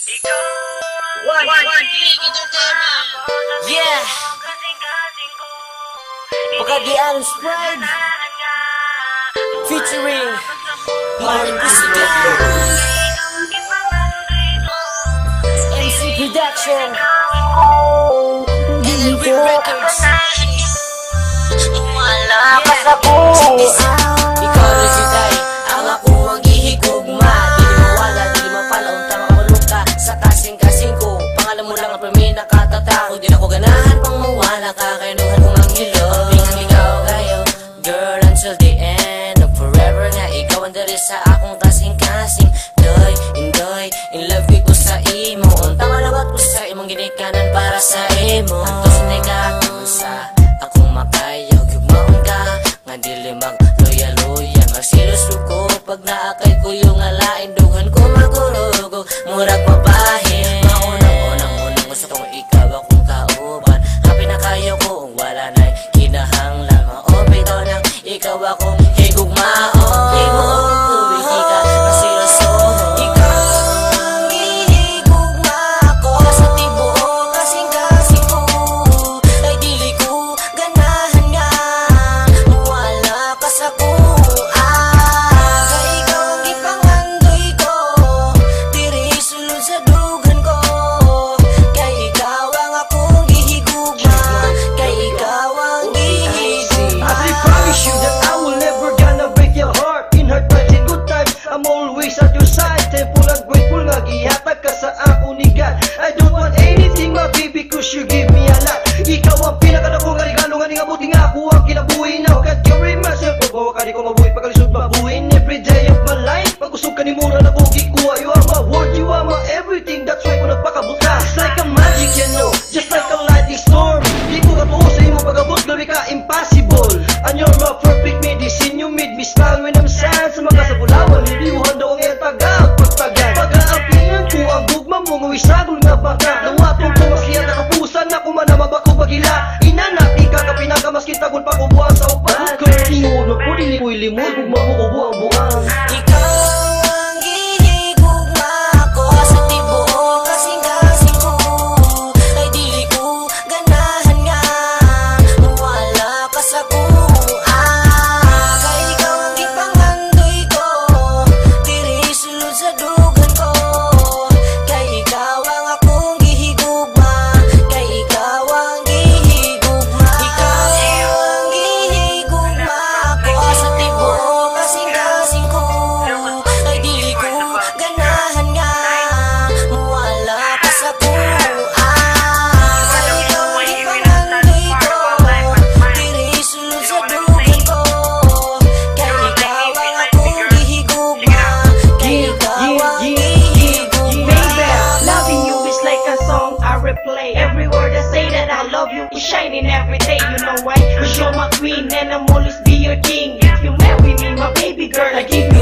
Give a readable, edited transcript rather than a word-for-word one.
Yeah, Pagkadian Spread featuring Maring President, MC Production, Gilby Records. Wala ka sa buhay, ikaw na si Day, ang ako ang gihigugma. Di mawala, di mapala, untang mamalong ka sa kasing-kasing ko. Pangalan mo lang ang permi nakatatakot. Di na ko ganahan pang mawala ka, kainuhan kong ang hilo. Bingang ikaw kayo, girl, until the end of forever nga. Ikaw ang dari sa akong kasing-kasing. Doy, indoy, in love ko sa imo. Untang malawat ko sa imong ginikanan para sa imo. Tos na ikakon sa akong makayaw. Gugmaon ka, nga dili mag-loya-loya. Magsilos ko pag naakay ko yung alain. Dugan ko magurugo, murag mabahin. Maunang-unang gusto kong ikaw akong kauban. Happy na kayo ko, wala na'y kinahanglan. Maompito nang ikaw akong higugmaon. Higugmaon, tubig ka, masilos ko. Ikaw ang hihigugma ko sa tibuok kasing-kasing ko. Ay dili ko ganahan nga mawala ka sa kuha. Kay ikaw ang ipangandoy ko, diri sulod sa dugan ko. Kay ikaw ang akong gihigugma, kay ikaw ang gihigugma. I promise you that I will never gonna break your heart. In hard times and good times, I'm always at your side. Thankful and grateful nga gihatag ka sa ako ni God. I don't want anything my baby, cause you give me a lot. Ikaw ang pinakadako nga regalo nga nga buti nga ako ang kinabuhi. Now God carry myself, pagbawa ka di ko mabuhi, pagkalisod mabuhin. Every day of my life, pag usog ka ni mura na bugi kuha. You are my world, you are my everything. That's why ko nagpakabuta. It's like a magic, you know, just like a lightning storm. Di ko katuo sa imo pagabot, grabe ka impossible. And you're my perfect medicine, you made me smile when I'm sad. Sa mga sabulawan, niliwhan daw ang iyong tagag. Pagtagan, pag-aapihan ko ang gugma mo, mawisagol nga baka. Nawatong ko mas liyan na kapusan, na kumana mabako pagila. Inanak, ika ka pinakamas kitagol pa ko buwan sa upan. Kung tingunog ko, dili ko'y limod, gugma mo ko buwang-buwang. Ikaw ang gihigugma ko sa tibuok kasing-kasing ko. Ay dili ko ganahan nga mawala ka sa kuha. Kay ikaw ang ipangandoy ko, diri sulod sa dugan ko. Kay ikaw ang akong gihigugma, kay ikaw ang gihigugma. Ikaw ang gihigugma ko sa tibuok kasing-kasing ko. Ay dili ko ganahan nga mawala ka sa kuha. Kay ikaw ang ipangandoy ko, diri sulod sa dugan ko. Kay ikaw ang akong gihigugma, kay ikaw ang gihigugma. Baby, loving you is like a song I replay. Every word I say that I love you is shining every day. You know why? Cause you're my queen and I'm always be your king. If you marry me, my baby girl, I give